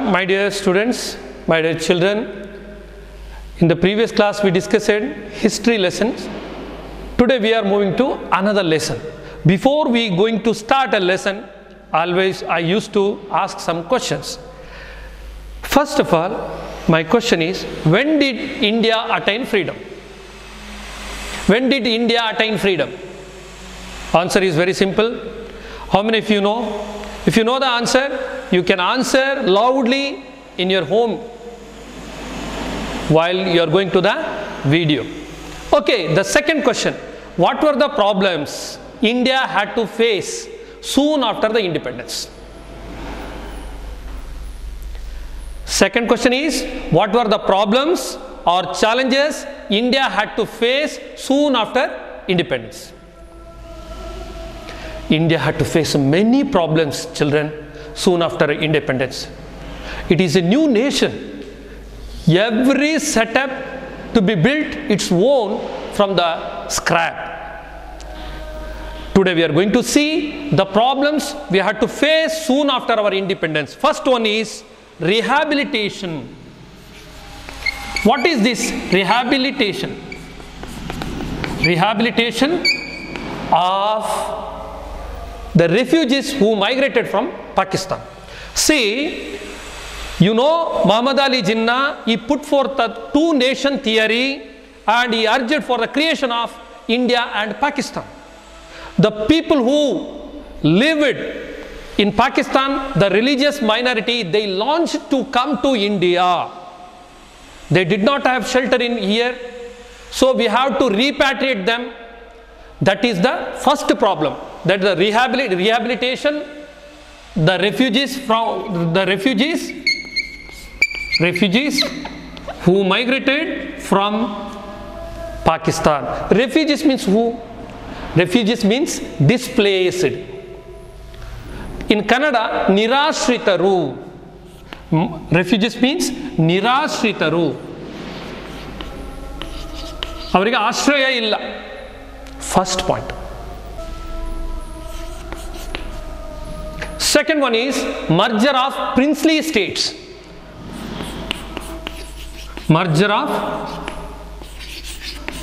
my dear students, my dear children, in the previous class we discussed history lessons. Today we are moving to another lesson. Before we going to start a lesson, always I used to ask some questions. First of all, my question is, when did India attain freedom? When did India attain freedom? Answer is very simple. How many of you know? If you know the answer, you can answer loudly in your home while you are going to the video. Okay, the second question. What were the problems India had to face soon after the independence? Second question is, what were the problems or challenges India had to face soon after independence? India had to face many problems, children, soon after independence. It is a new nation. Every setup to be built its own from the scrap. Today we are going to see the problems we had to face soon after our independence. First one is rehabilitation. What is this rehabilitation? Rehabilitation of the refugees who migrated from Pakistan. See, you know Muhammad Ali Jinnah, he put forth the two-nation theory and he urged for the creation of India and Pakistan. The people who lived in Pakistan, the religious minority, they launched to come to India. They did not have shelter in here, so we have to repatriate them. That is the first problem. That the rehabilitation, the refugees who migrated from Pakistan. Refugees means who? Refugees means displaced. In Kannada, Nirashritaru. Refugees means Nirashritaru. Avarige ashraya illa. First point. Second one is merger of princely states. Merger of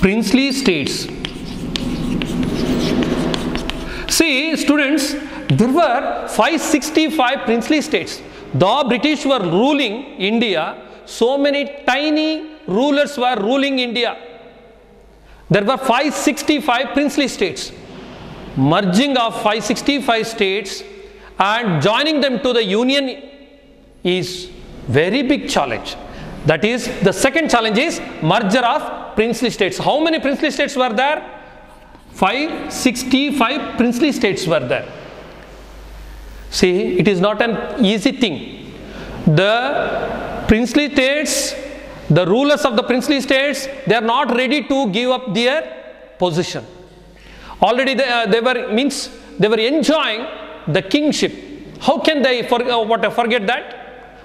princely states. See, students, there were 565 princely states. The British were ruling India. So many tiny rulers were ruling India. There were 565 princely states. Merging of 565 states and joining them to the union is very big challenge. That is, the second challenge is merger of princely states. How many princely states were there? 565 princely states were there. See, it is not an easy thing. The princely states, the rulers of the princely states, they are not ready to give up their position. Already they were enjoying the kingship. How can they forget that?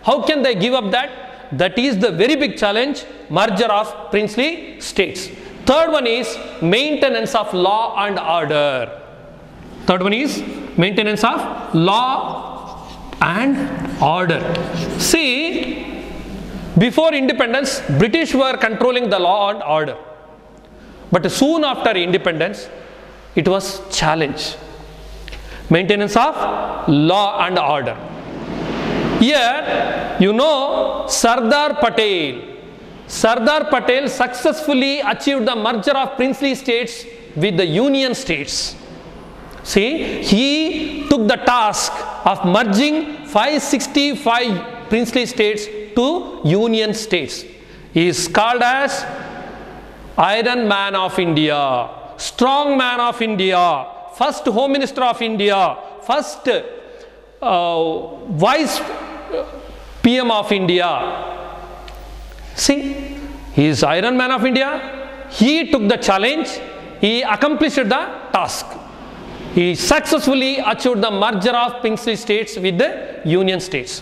How can they give up that? That is the very big challenge, merger of princely states. Third one is maintenance of law and order. Third one is maintenance of law and order. See, before independence, British were controlling the law and order. But soon after independence, it was challenge. Maintenance of law and order. Here, you know, Sardar Patel successfully achieved the merger of princely states with the union states. See, he took the task of merging 565 princely states to union states. He is called as Iron Man of India, Strong Man of India, First Home Minister of India, First Vice PM of India. See, he is Iron Man of India. He took the challenge. He accomplished the task. He successfully achieved the merger of princely states with the union states.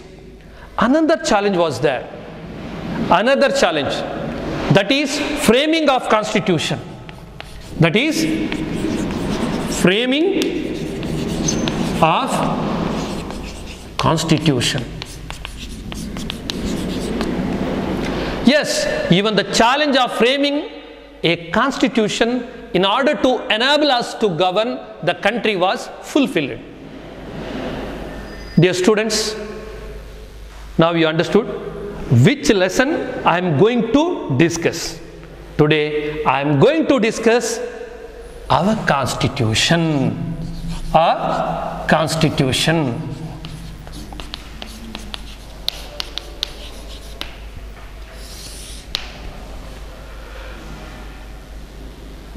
Another challenge was there. Another challenge. That is framing of constitution. That is framing of constitution. Yes, even the challenge of framing a constitution in order to enable us to govern the country was fulfilled. Dear students, now you understood which lesson I am going to discuss. Today I am going to discuss our constitution. Our constitution.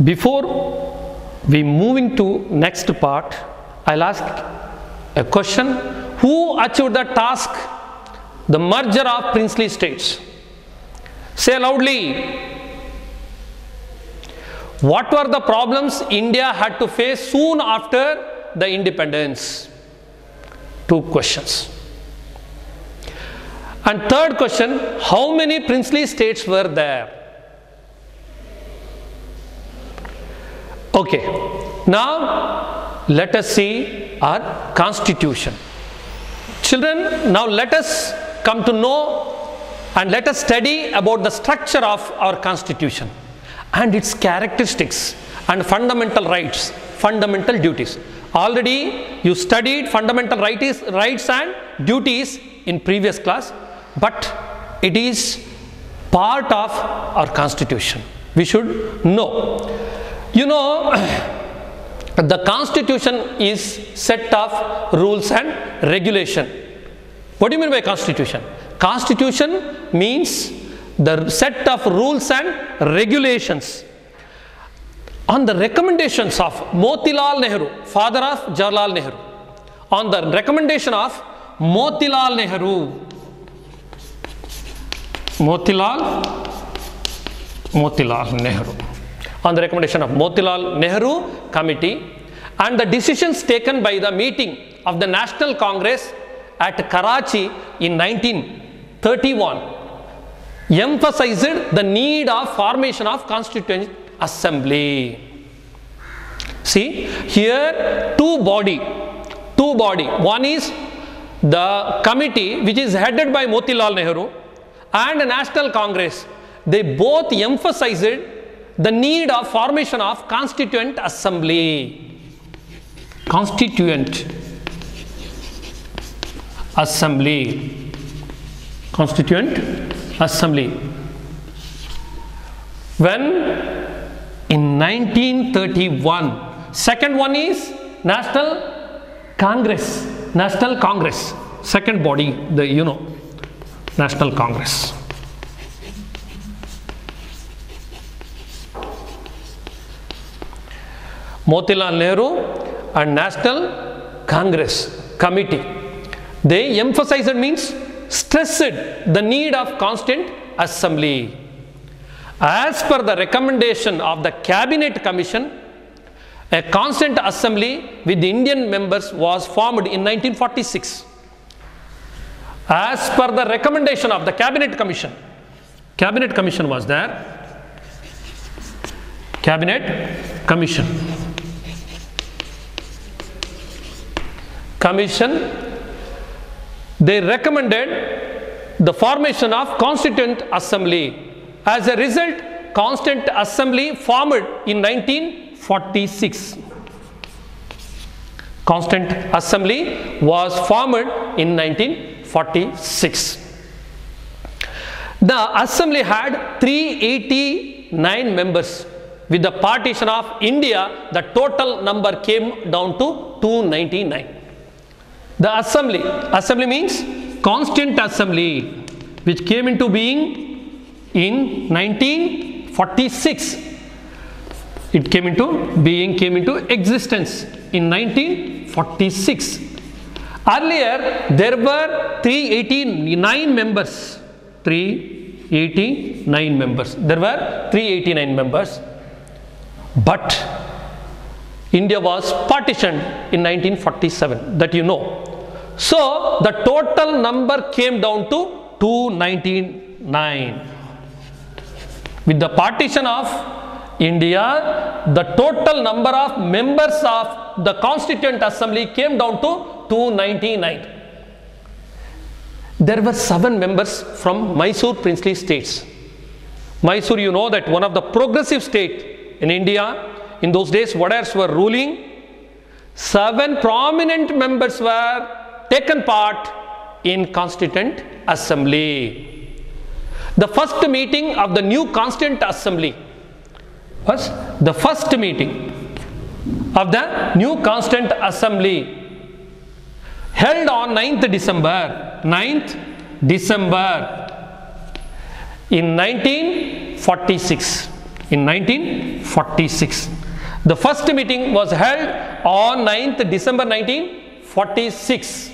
Before we moving to next part, I'll ask a question. Who achieved the task? The merger of princely states. Say loudly. What were the problems India had to face soon after the independence? 2 questions. And third question, how many princely states were there? Okay, now let us see our constitution. Children, now let us come to know and let us study about the structure of our constitution and its characteristics and fundamental rights, fundamental duties. Already you studied fundamental rights and duties in previous class, but it is part of our constitution. We should know. You know, the constitution is set of rules and regulation. What do you mean by constitution? Constitution means the set of rules and regulations. On the recommendations of Motilal Nehru, father of Jawaharlal Nehru, on the recommendation of Motilal Nehru, on the recommendation of Motilal Nehru Committee, and the decisions taken by the meeting of the National Congress at Karachi in 1931 emphasized the need of formation of Constituent Assembly. See, here two body. One is the committee which is headed by Motilal Nehru and National Congress. They both emphasized the need of formation of Constituent Assembly. Constituent Assembly. Constituent Assembly. When in 1931, second one is National Congress. National Congress, second body, the National Congress. Motilal Nehru and National Congress Committee, they emphasized, means stressed the need of Constituent Assembly. As per the recommendation of the Cabinet Commission, a Constituent Assembly with the Indian members was formed in 1946. As per the recommendation of the Cabinet Commission was there. Cabinet Commission, they recommended the formation of Constituent Assembly. As a result, Constituent Assembly formed in 1946. Constituent Assembly was formed in 1946. The Assembly had 389 members. With the partition of India, the total number came down to 299. The assembly means Constituent Assembly, which came into being in 1946. It came into existence in 1946. Earlier, there were 389 members. There were 389 members. But India was partitioned in 1947, that you know. So the total number came down to 299. With the partition of India, the total number of members of the Constituent Assembly came down to 299. There were 7 members from Mysore princely states. Mysore, you know that one of the progressive state in India. In those days, Wadairs were ruling. 7 prominent members were taken part in Constituent Assembly. The first meeting of the new Constituent Assembly was the first meeting of the new Constituent Assembly held on 9th December in 1946. In 1946. The first meeting was held on 9th December 1946.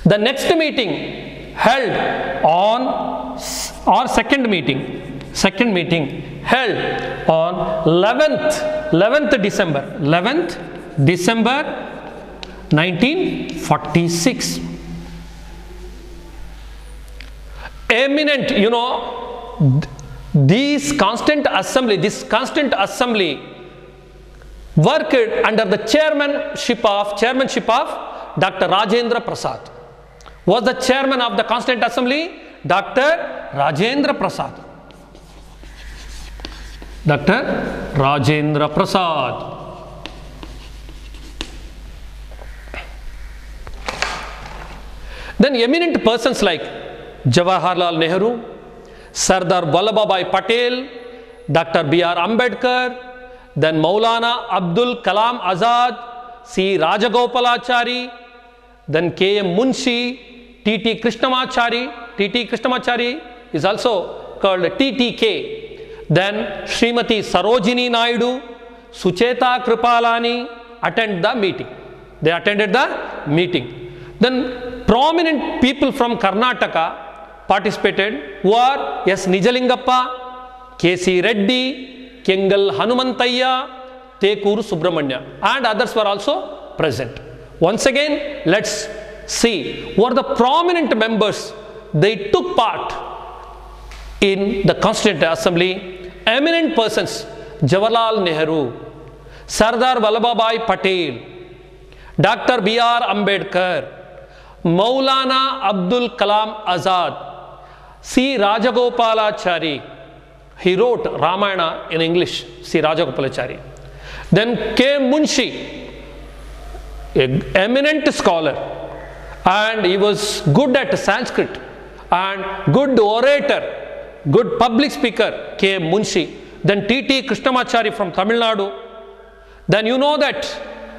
The next meeting held on, or second meeting held on 11th December 1946. Eminent, you know, this Constituent Assembly worked under the chairmanship of Dr. Rajendra Prasad. Was the chairman of the Constituent Assembly? Dr. Rajendra Prasad. Dr. Rajendra Prasad. Then eminent persons like Jawaharlal Nehru, Sardar Vallabhbhai Patel, Dr. B.R. Ambedkar, then Maulana Abdul Kalam Azad, C. Rajagopalachari, then K.M. Munshi, T.T. Krishnamachari. T.T. Krishnamachari is also called T.T.K. Then Srimati Sarojini Naidu, Sucheta Kripalani attend the meeting. They attended the meeting. Then prominent people from Karnataka participated who are S. Nijalingappa, K.C. Reddy, Kengal Hanumantayya, Tekuru Subramanya, and others were also present. Once again, let's see who are the prominent members. They took part in the Constituent Assembly. Eminent persons: Jawaharlal Nehru, Sardar Vallabhbhai Patel, Dr. B.R. Ambedkar, Maulana Abdul Kalam Azad, C. Rajagopalachari. He wrote Ramayana in English, C. Rajagopalachari. Then K. Munshi, an eminent scholar, and he was good at Sanskrit and good orator, good public speaker, K. Munshi. Then T.T. Krishnamachari from Tamil Nadu. Then you know that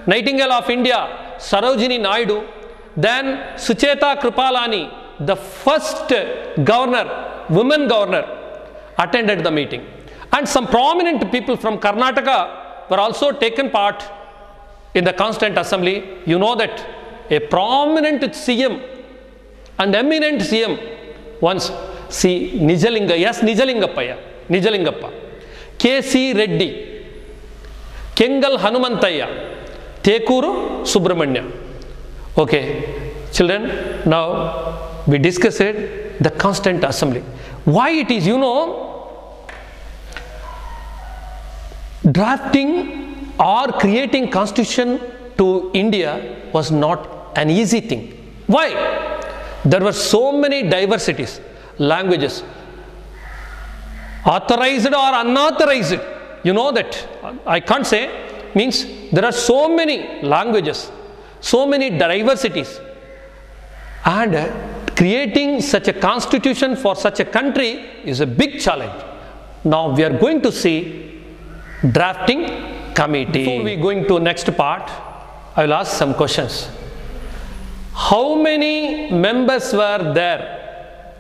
Nightingale of India, Sarojini Naidu. Then Sucheta Kripalani, the first governor, women governor, attended the meeting. And some prominent people from Karnataka were also taken part in the Constituent Assembly. You know that a prominent CM and eminent CM once, C. Nijalinga, yes, Nijalingappa, K.C. Reddy, Kengal Hanumantayya, Tekuru Subramanya. Okay, children, now we discussed the Constituent Assembly. Why it is, you know, drafting or creating constitution to India was not an easy thing. Why? There were so many diversities, languages, authorized or unauthorized. You know that, I can't say, means there are so many languages, so many diversities, and creating such a constitution for such a country is a big challenge. Now we are going to see drafting committee. Before we going to next part, I will ask some questions. How many members were there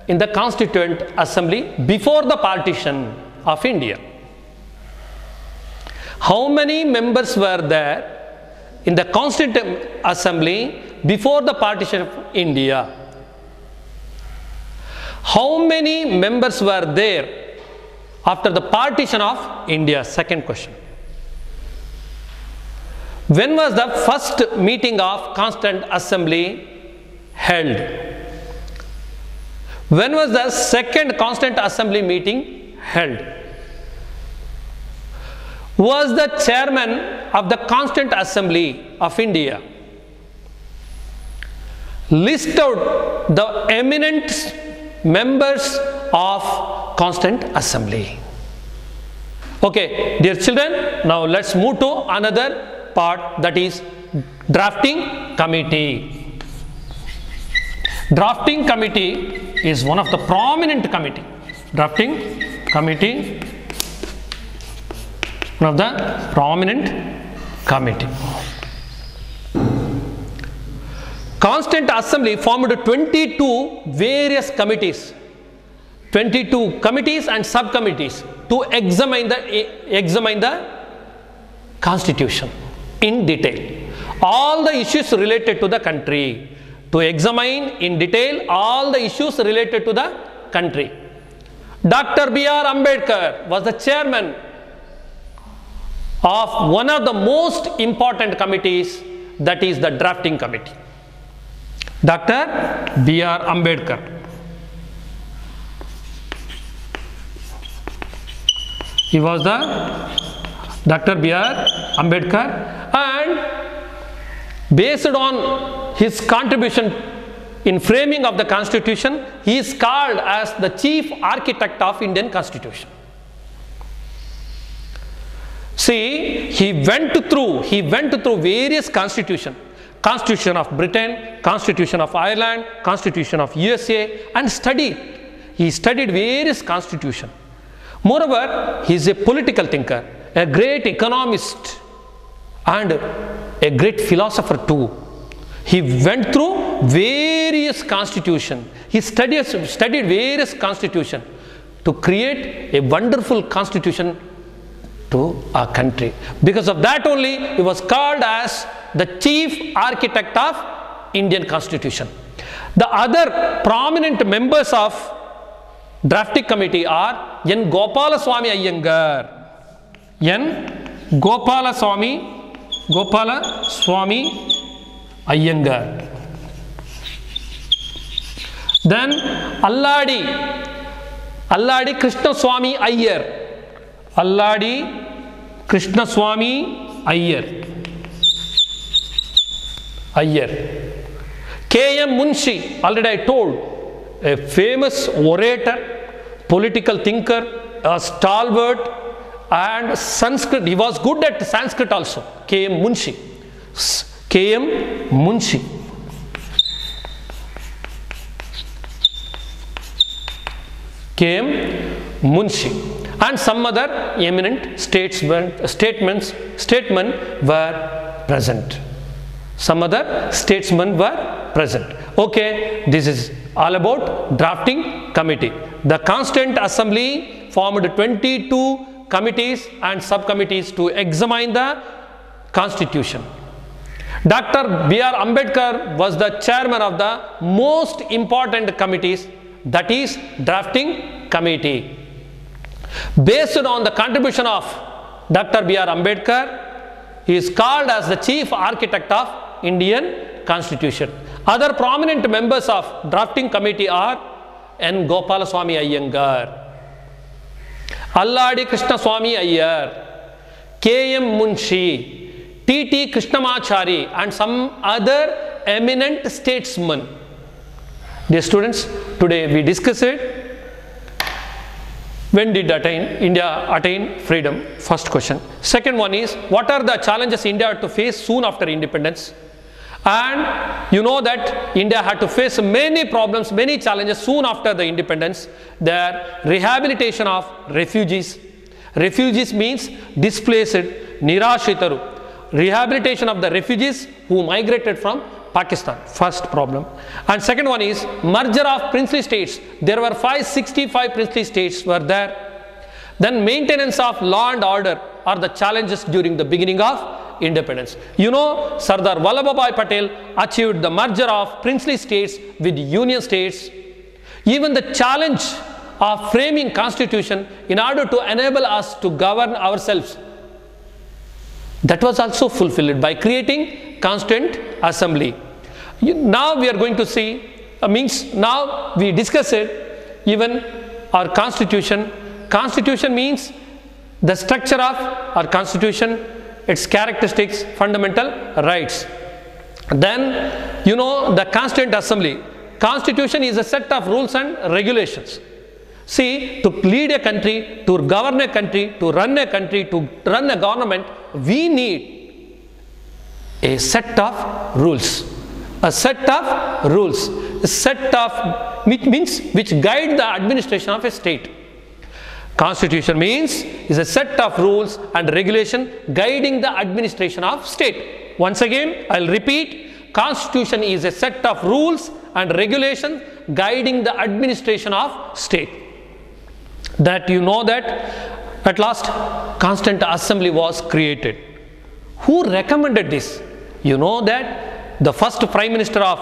in the Constituent Assembly before the partition of India? How many members were there in the Constituent Assembly before the partition of India? How many members were there after the partition of India? Second question. When was the first meeting of Constituent Assembly held? When was the second Constituent Assembly meeting held? Who was the chairman of the Constituent Assembly of India? List out the eminent members of Constituent Assembly. Okay, dear children, now let's move to another part, that is drafting committee. Drafting committee is one of the prominent committee. Drafting committee, one of the prominent committee. Constituent Assembly formed 22 various committees, 22 committees and subcommittees to examine the constitution in detail. All the issues related to the country. To examine in detail all the issues related to the country. Dr. B.R. Ambedkar was the chairman of one of the most important committees, that is the drafting committee. Dr. B.R. Ambedkar. He was the Dr. B.R. Ambedkar, and based on his contribution in framing of the constitution, he is called as the chief architect of Indian constitution. See, he went through various constitutions. Constitution of Britain, Constitution of Ireland, Constitution of USA, and he studied various constitutions. Moreover, he is a political thinker, a great economist, and a great philosopher too. He went through various constitutions. He studied various constitutions to create a wonderful constitution to our country. Because of that only, he was called as the chief architect of Indian constitution. The other prominent members of drafting committee are N. Gopalaswamy Iyengar, N. Gopalaswamy Iyengar. Then Alladi Krishnaswamy Iyer, Alladi Krishnaswamy Iyer. K.M. Munshi, already I told, a famous orator, political thinker, a stalwart, and Sanskrit. He was good at Sanskrit also. K.M. Munshi. K.M. Munshi. K.M. Munshi. And some other eminent statesmen were present. Some other statesmen were present. Okay, this is all about drafting committee. The Constituent Assembly formed 22 committees and subcommittees to examine the constitution. Dr. B.R. Ambedkar was the chairman of the most important committees, that is drafting committee. Based on the contribution of Dr. B.R. Ambedkar, he is called as the chief architect of Indian constitution. Other prominent members of drafting committee are N. Gopalaswamy Iyengar, Alladi Krishnaswamy Iyer, K.M. Munshi, T.T. Krishnamachari, and some other eminent statesmen. Dear students, today we discussed when did India attain freedom? First question. Second one is, what are the challenges India had to face soon after independence? And you know that India had to face many problems, many challenges soon after the independence. Their rehabilitation of refugees. Refugees means displaced, nirashitaru. Rehabilitation of the refugees who migrated from Pakistan, first problem. And second one is merger of princely states. There were 565 princely states were there. Then maintenance of law and order are the challenges during the beginning of independence. You know, Sardar Vallabhbhai Patel achieved the merger of princely states with union states. Even the challenge of framing constitution in order to enable us to govern ourselves, that was also fulfilled by creating Constituent Assembly. Now we are going to see, now we discuss it, even our constitution. Constitution means the structure of our constitution, its characteristics, fundamental rights. Then, you know, the Constituent Assembly. Constitution is a set of rules and regulations. See, to lead a country, to govern a country, to run a country, to run a government, we need a set of rules. A set of rules. A set of, which guide the administration of a state. Constitution means is a set of rules and regulation guiding the administration of state. Once again, I'll repeat, Constitution is a set of rules and regulation guiding the administration of state. That you know that at last Constituent Assembly was created. Who recommended this? You know that the first Prime Minister of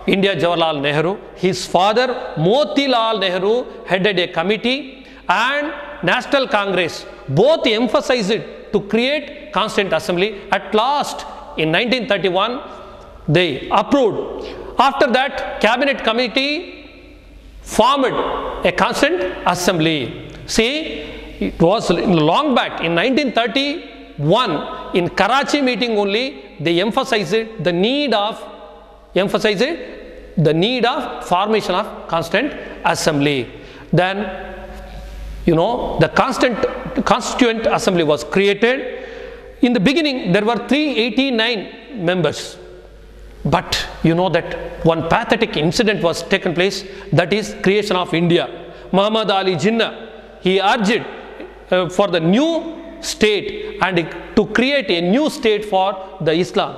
India, Jawaharlal Nehru, his father Motilal Nehru headed a committee, and National Congress both emphasized it to create Constituent Assembly. At last in 1931 they approved. After that, Cabinet Committee formed a Constituent Assembly. See, it was long back in 1931 in Karachi meeting only they emphasized the need of formation of Constituent Assembly. Then you know the Constituent Assembly was created. In the beginning there were 389 members. But you know that one pathetic incident was taken place, that is creation of India. Muhammad Ali Jinnah, he urged for the new state and to create a new state for the Islam,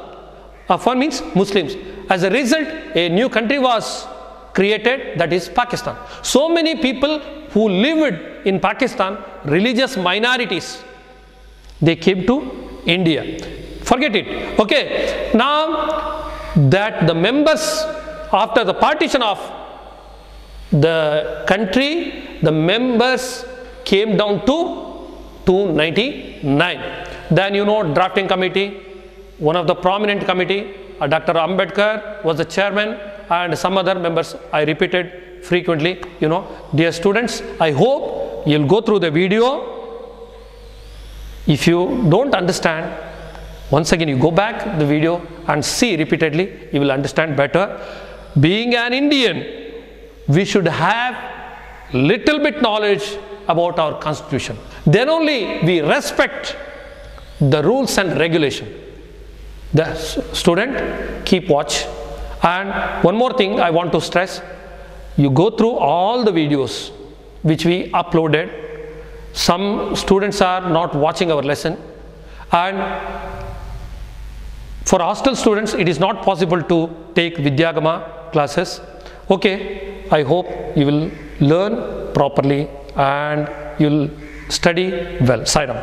for means Muslims. As a result, a new country was created, that is Pakistan. So many people who lived in Pakistan, religious minorities, they came to India. Forget it. Okay. Now that the members, after the partition of the country, the members came down to 299. Then you know drafting committee, one of the prominent committee, Dr. Ambedkar was the chairman, and some other members I repeated frequently. You know, dear students, I hope you'll go through the video. If you don't understand, once again you go back the video and see repeatedly, you will understand better. Being an Indian, we should have little bit knowledge about our constitution. Then only we respect the rules and regulation. The student, keep watch. And one more thing I want to stress, you go through all the videos which we uploaded. Some students are not watching our lesson, and for hostel students it is not possible to take Vidyagama classes. Okay, I hope you will learn properly and you will study well. Sai Ram.